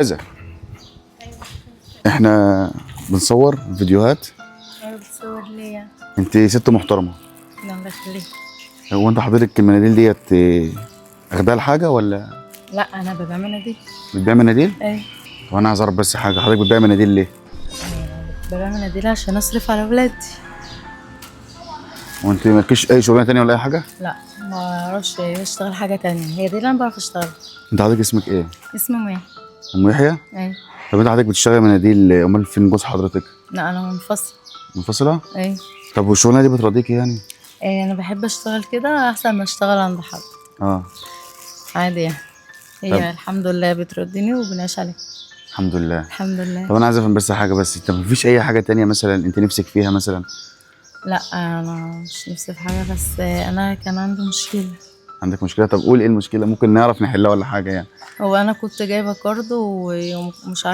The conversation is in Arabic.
كذا. احنا بنصور فيديوهات. ايوه بتصور ليا. انت ست محترمه. لا الله يخليك. هو انت حضرتك المناديل ديت اخدها لحاجه ولا لا انا ببيع مناديل. بتبيع مناديل؟ ايوه. طب انا عايز اعرف بس حاجه، حضرتك بتبيع مناديل ليه؟ ببيع مناديل عشان اصرف على ولادي. وانت مالكيش اي شغلانه تانية ولا اي حاجه؟ لا ما اعرفش اشتغل حاجه تانية، هي دي اللي انا بعرف اشتغل. انت حضرتك اسمك ايه؟ اسمي ميا. ام يحيى؟ ايوه. طب انت حضرتك بتشتغل مناديل، امال فين جوز حضرتك؟ لا انا منفصل. منفصله؟ ايوه. طب والشغلانه دي بترضيكي يعني؟ انا بحب اشتغل كده احسن ما اشتغل عند حد. اه. عادي يعني. هي طب. الحمد لله بتردني وبنعيش عليها. الحمد لله. الحمد لله. طب انا عايز افهم بس حاجه، بس انت مفيش اي حاجه تانية مثلا انت نفسك فيها مثلا؟ لا انا مش نفسي في حاجه، بس انا كان عندي مشكله. عندك مشكله؟ طب قول ايه المشكله، ممكن نعرف نحلها ولا حاجه يعني. هو انا كنت جايبه كارد ومش عارفه